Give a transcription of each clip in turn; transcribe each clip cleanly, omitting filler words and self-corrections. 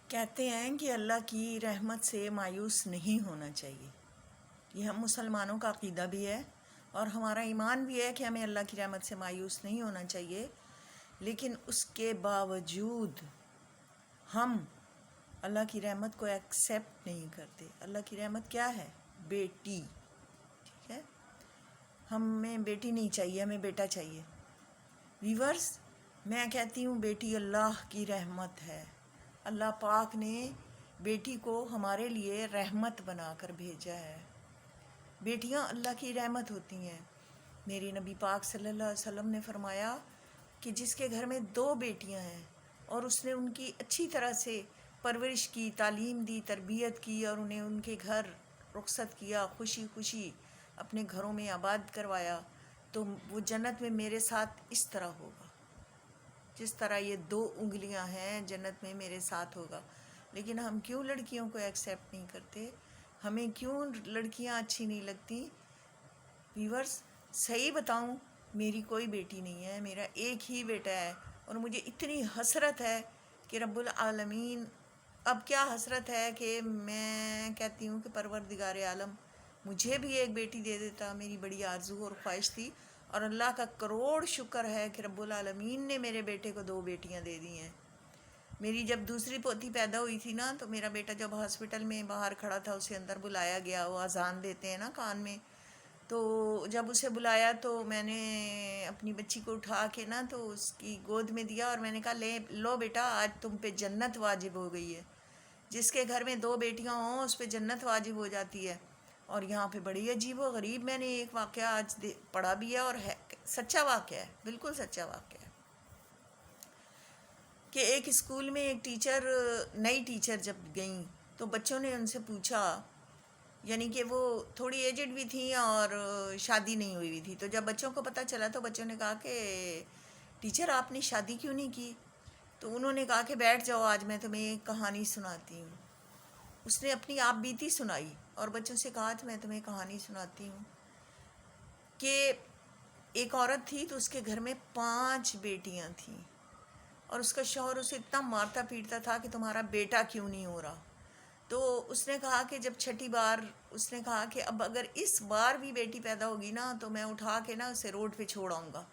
کہتے ہیں کہ اللہ کی رحمت سے مایوس نہیں ہونا چاہیے. یہ ہم مسلمانوں کا عقیدہ بھی ہے اور ہمارا ایمان بھی ہے کہ ہمیں اللہ کی رحمت سے مایوس نہیں ہونا چاہیے. لیکن اس کے باوجود ہم اللہ کی رحمت کو ایکسیپٹ نہیں کرتے. اللہ کی رحمت کیا ہے؟ بیٹی. ٹھیک ہے، ہمیں بیٹی نہیں چاہیے، ہمیں بیٹا چاہیے. ویورز، میں کہتی ہوں بیٹی اللہ کی رحمت ہے. اللہ پاک نے بیٹی کو ہمارے لیے رحمت بنا کر بھیجا ہے. بیٹیاں اللہ کی رحمت ہوتی ہیں. میری نبی پاک صلی اللہ علیہ وسلم نے فرمایا کہ جس کے گھر میں 2 بیٹیاں ہیں اور اس نے ان کی اچھی طرح سے پرورش کی، تعلیم دی، تربیت کی اور انہیں ان کے گھر رخصت کیا، خوشی خوشی اپنے گھروں میں آباد کروایا، تو وہ جنت میں میرے ساتھ اس طرح ہوگا جس طرح یہ 2 انگلیاں ہیں، جنت میں میرے ساتھ ہوگا. لیکن ہم کیوں لڑکیوں کو ایکسیپٹ نہیں کرتے؟ ہمیں کیوں لڑکیاں اچھی نہیں لگتی؟ ویورز، صحیح بتاؤں، میری کوئی بیٹی نہیں ہے، میرا ایک ہی بیٹا ہے. اور مجھے اتنی حسرت ہے کہ رب العالمین، اب کیا حسرت ہے کہ میں کہتی ہوں کہ پروردگار عالم مجھے بھی ایک بیٹی دے دیتا. میری بڑی آرزو اور خواہش تھی، اور اللہ کا کروڑ شکر ہے کہ رب العالمین نے میرے بیٹے کو 2 بیٹیاں دے دی ہیں. میری جب دوسری پوتی پیدا ہوئی تھی نا، تو میرا بیٹا جب ہاسپٹل میں باہر کھڑا تھا، اسے اندر بلایا گیا. وہ اذان دیتے ہیں نا کان میں، تو جب اسے بلایا تو میں نے اپنی بچی کو اٹھا کے نا تو اس کی گود میں دیا اور میں نے کہا لو بیٹا، آج تم پہ جنت واجب ہو گئی ہے. جس کے گھر میں 2 بیٹیاں ہوں اس پہ جنت واجب ہو جاتی ہے. اور یہاں پہ بڑی عجیب و غریب میں نے ایک واقعہ آج پڑھا بھی ہے، اور ہے سچا واقعہ ہے، بالکل سچا واقعہ ہے، کہ ایک اسکول میں ایک ٹیچر، نئی ٹیچر جب گئیں تو بچوں نے ان سے پوچھا، یعنی کہ وہ تھوڑی ایجڈ بھی تھیں اور شادی نہیں ہوئی ہوئی تھی. تو جب بچوں کو پتہ چلا تو بچوں نے کہا کہ ٹیچر آپ نے شادی کیوں نہیں کی؟ تو انہوں نے کہا کہ بیٹھ جاؤ، آج میں تمہیں ایک کہانی سناتی ہوں. اس نے اپنی آپ بیتی سنائی اور بچوں سے کہا کہ میں تمہیں کہانی سناتی ہوں کہ ایک عورت تھی تو اس کے گھر میں 5 بیٹیاں تھیں، اور اس کا شوہر اسے اتنا مارتا پیٹتا تھا کہ تمہارا بیٹا کیوں نہیں ہو رہا. تو اس نے کہا کہ جب چھٹی بار اس نے کہا کہ اب اگر اس بار بھی بیٹی پیدا ہوگی نا تو میں اٹھا کے نا اسے روڈ پہ چھوڑ آؤں گا.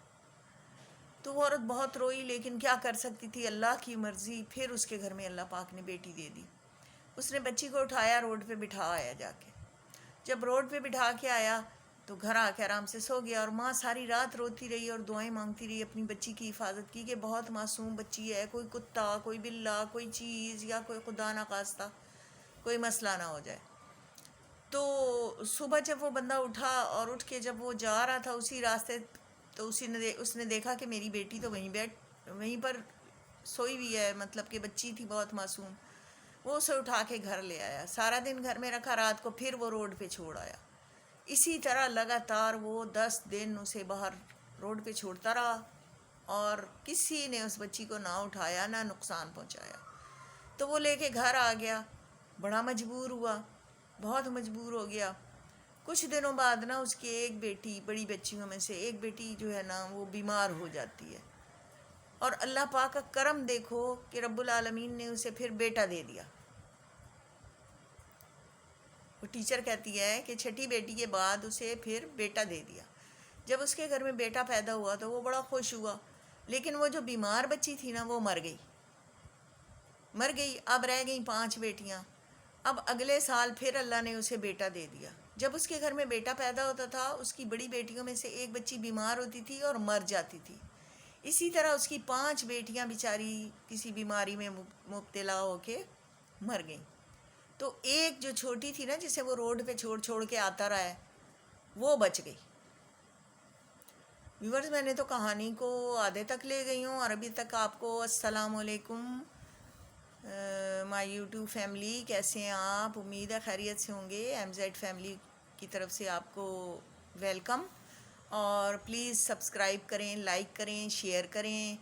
تو وہ عورت بہت روئی، لیکن کیا کر سکتی تھی، اللہ کی مرضی. پھر اس کے گھر میں اللہ پاک نے بیٹی دے دی. اس نے بچی کو اٹھایا، روڈ پہ بٹھا آیا جا کے. جب روڈ پہ بٹھا کے آیا تو گھر آ کے آرام سے سو گیا، اور ماں ساری رات روتی رہی اور دعائیں مانگتی رہی اپنی بچی کی حفاظت کی کہ بہت معصوم بچی ہے، کوئی کتا، کوئی بلا، کوئی چیز یا کوئی خدا نخواستہ کوئی مسئلہ نہ ہو جائے. تو صبح جب وہ بندہ اٹھا اور اٹھ کے جب وہ جا رہا تھا اسی راستے، تو اس نے دیکھا کہ میری بیٹی تو وہیں پر سوئی ہوئی ہے، مطلب کہ بچی تھی بہت معصوم. وہ اسے اٹھا کے گھر لے آیا، سارا دن گھر میں رکھا، رات کو پھر وہ روڈ پہ چھوڑ آیا. اسی طرح لگاتار وہ 10 دن اسے باہر روڈ پہ چھوڑتا رہا، اور کسی نے اس بچی کو نہ اٹھایا، نہ نقصان پہنچایا. تو وہ لے کے گھر آ گیا، بڑا مجبور ہوا، بہت مجبور ہو گیا. کچھ دنوں بعد نا اس کی ایک بیٹی، بڑی بچیوں میں سے ایک بیٹی جو ہے نا وہ بیمار ہو جاتی ہے. اور اللہ پاک کا کرم دیکھو کہ رب العالمین نے اسے پھر بیٹا دے دیا. وہ ٹیچر کہتی ہے کہ چھٹی بیٹی کے بعد اسے پھر بیٹا دے دیا. جب اس کے گھر میں بیٹا پیدا ہوا تو وہ بڑا خوش ہوا. لیکن وہ جو بیمار بچی تھی نا وہ مر گئی. اب رہ گئیں 5 بیٹیاں. اب اگلے سال پھر اللہ نے اسے بیٹا دے دیا. جب اس کے گھر میں بیٹا پیدا ہوتا تھا، اس کی بڑی بیٹیوں میں سے ایک بچی بیمار ہوتی تھی اور مر جاتی تھی. اسی طرح اس کی 5 بیٹیاں بیچاری کسی بیماری میں مبتلا ہو کے مر گئیں. تو ایک جو چھوٹی تھی نا، جسے وہ روڈ پہ چھوڑ کے آتا رہا ہے، وہ بچ گئی. ویورز، میں نے تو کہانی کو آدھے تک لے گئی ہوں، اور ابھی تک آپ کو السلام علیکم مائی یوٹیوب فیملی، کیسے ہیں آپ؟ امید ہے خیریت سے ہوں گے. ایم زیڈ فیملی کی طرف سے آپ کو ویلکم. اور پلیز سبسکرائب کریں، لائک کریں، شیئر کریں.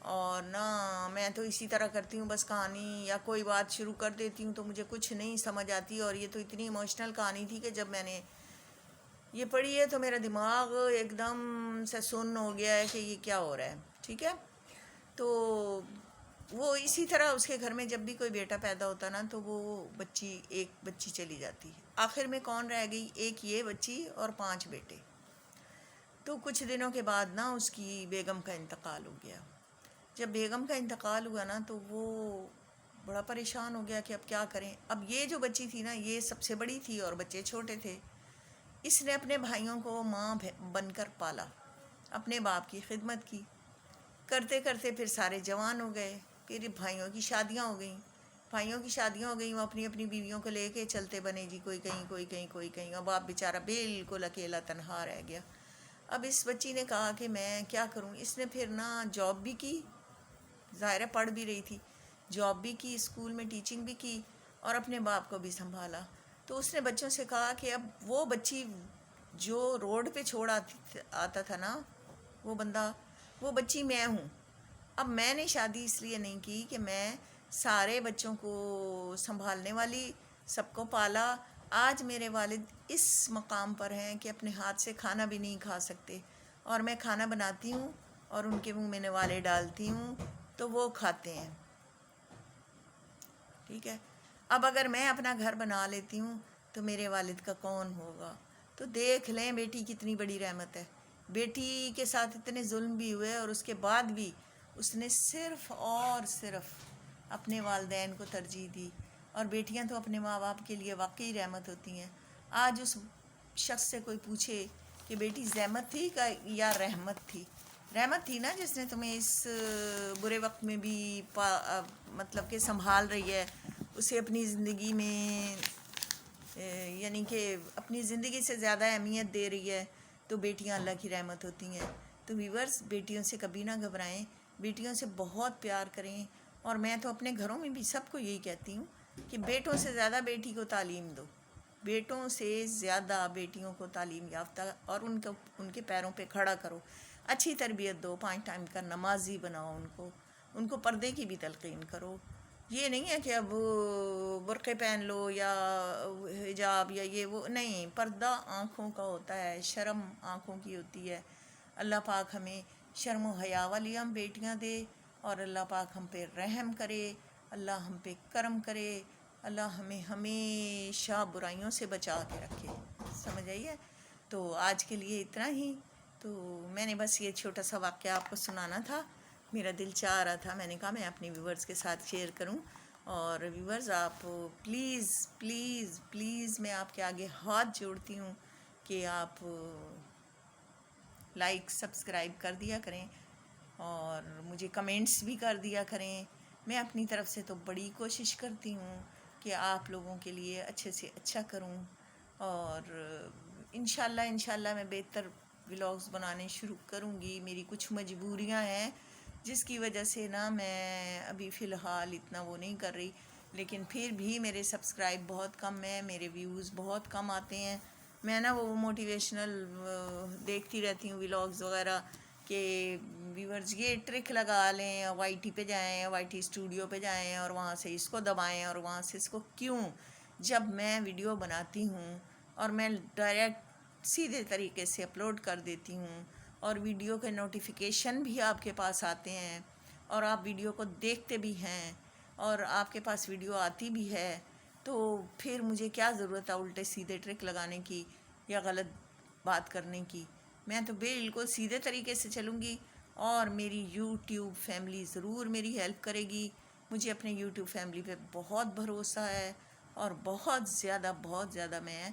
اور نا میں تو اسی طرح کرتی ہوں، بس کہانی یا کوئی بات شروع کر دیتی ہوں تو مجھے کچھ نہیں سمجھ آتی. اور یہ تو اتنی ایموشنل کہانی تھی کہ جب میں نے یہ پڑھی ہے تو میرا دماغ ایک دم سے سن ہو گیا ہے کہ یہ کیا ہو رہا ہے. ٹھیک ہے، تو وہ اسی طرح اس کے گھر میں جب بھی کوئی بیٹا پیدا ہوتا نا تو وہ ایک بچی چلی جاتی، آخر میں کون رہ گئی؟ ایک یہ بچی اور 5 بیٹے۔ تو کچھ دنوں کے بعد نا اس کی بیگم کا انتقال ہو گیا۔ جب بیگم کا انتقال ہوا نا تو وہ بڑا پریشان ہو گیا کہ اب کیا کریں۔ اب یہ جو بچی تھی نا یہ سب سے بڑی تھی اور بچے چھوٹے تھے۔ اس نے اپنے بھائیوں کو ماں بن کر پالا، اپنے باپ کی خدمت کی، کرتے کرتے پھر سارے جوان ہو گئے، پھر بھائیوں کی شادیاں ہو گئیں، وہ اپنی اپنی بیویوں کو لے کے چلتے بنے جی، کوئی کہیں کوئی کہیں کوئی کہیں، اب باپ بیچارہ بالکل اکیلا تنہا رہ گیا۔ اب اس بچی نے کہا کہ میں کیا کروں۔ اس نے پھر نا جاب بھی کی، ظاہر ہے پڑھ بھی رہی تھی، جاب بھی کی، اسکول میں ٹیچنگ بھی کی اور اپنے باپ کو بھی سنبھالا۔ تو اس نے بچوں سے کہا کہ اب وہ بچی جو روڈ پہ چھوڑ آتا تھا نا وہ بچی میں ہوں۔ اب میں نے شادی اس لیے نہیں کی کہ میں سارے بچوں کو سنبھالنے والی، سب کو پالا۔ آج میرے والد اس مقام پر ہیں کہ اپنے ہاتھ سے کھانا بھی نہیں کھا سکتے، اور میں کھانا بناتی ہوں اور ان کے منہ میں نوالے ڈالتی ہوں تو وہ کھاتے ہیں، ٹھیک ہے۔ اب اگر میں اپنا گھر بنا لیتی ہوں تو میرے والد کا کون ہوگا؟ تو دیکھ لیں بیٹی کتنی بڑی رحمت ہے۔ بیٹی کے ساتھ اتنے ظلم بھی ہوئے اور اس کے بعد بھی اس نے صرف اور صرف اپنے والدین کو ترجیح دی، اور بیٹیاں تو اپنے ماں باپ کے لیے واقعی رحمت ہوتی ہیں۔ آج اس شخص سے کوئی پوچھے کہ بیٹی زحمت تھی یا رحمت تھی؟ رحمت تھی نا، جس نے تمہیں اس برے وقت میں بھی مطلب کہ سنبھال رہی ہے، اسے اپنی زندگی میں یعنی کہ اپنی زندگی سے زیادہ اہمیت دے رہی ہے، تو بیٹیاں اللہ کی رحمت ہوتی ہیں۔ تو ویورز، بیٹیوں سے کبھی نہ گھبرائیں، بیٹیوں سے بہت پیار کریں، اور میں تو اپنے گھروں میں بھی سب کو یہی کہتی ہوں کہ بیٹوں سے زیادہ بیٹی کو تعلیم دو، بیٹوں سے زیادہ بیٹیوں کو تعلیم یافتہ اور ان کے پیروں پہ کھڑا کرو، اچھی تربیت دو، 5 ٹائم کا نمازی بناؤ، ان کو پردے کی بھی تلقین کرو۔ یہ نہیں ہے کہ اب برقعے پہن لو یا حجاب یا یہ وہ نہیں، پردہ آنکھوں کا ہوتا ہے، شرم آنکھوں کی ہوتی ہے۔ اللہ پاک ہمیں شرم و حیا والی ہم بیٹیاں دے، اور اللہ پاک ہم پہ رحم کرے، اللہ ہم پہ کرم کرے، اللہ ہمیں ہمیشہ برائیوں سے بچا کے رکھے، سمجھ آئیے؟ تو آج کے لیے اتنا ہی۔ تو میں نے بس یہ چھوٹا سا واقعہ آپ کو سنانا تھا، میرا دل چاہ رہا تھا، میں نے کہا میں اپنی ویورز کے ساتھ شیئر کروں۔ اور ویورز، آپ پلیز پلیز پلیز میں آپ کے آگے ہاتھ جوڑتی ہوں کہ آپ لائک سبسکرائب کر دیا کریں اور مجھے کمنٹس بھی کر دیا کریں۔ میں اپنی طرف سے تو بڑی کوشش کرتی ہوں کہ آپ لوگوں کے لیے اچھے سے اچھا کروں، اور انشاءاللہ میں بہتر ولاگز بنانے شروع کروں گی۔ میری کچھ مجبوریاں ہیں جس کی وجہ سے نا میں ابھی فی الحال اتنا وہ نہیں کر رہی، لیکن پھر بھی میرے سبسکرائب بہت کم ہیں، میرے ویوز بہت کم آتے ہیں۔ میں نا وہ موٹیویشنل دیکھتی رہتی ہوں ولاگز وغیرہ کہ ویورز یہ ٹرک لگا لیں، وائی ٹی پہ جائیں، وائی ٹی اسٹوڈیو پہ جائیں اور وہاں سے اس کو دبائیں اور وہاں سے اس کو کیوں؟ جب میں ویڈیو بناتی ہوں اور میں ڈائریکٹ سیدھے طریقے سے اپلوڈ کر دیتی ہوں، اور ویڈیو کے نوٹیفیکیشن بھی آپ کے پاس آتے ہیں، اور آپ ویڈیو کو دیکھتے بھی ہیں، اور آپ کے پاس ویڈیو آتی بھی ہے، تو پھر مجھے کیا ضرورت ہے الٹے سیدھے ٹرک لگانے کی یا غلط بات کرنے کی؟ میں تو بالکل سیدھے طریقے سے چلوں گی، اور میری یوٹیوب فیملی ضرور میری ہیلپ کرے گی۔ مجھے اپنے یوٹیوب فیملی پہ بہت بھروسہ ہے، اور بہت زیادہ میں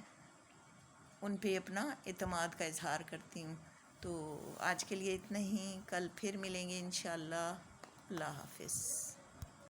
ان پہ اپنا اعتماد کا اظہار کرتی ہوں۔ تو آج کے لیے اتنا ہی، کل پھر ملیں گے انشاءاللہ۔ اللہ حافظ۔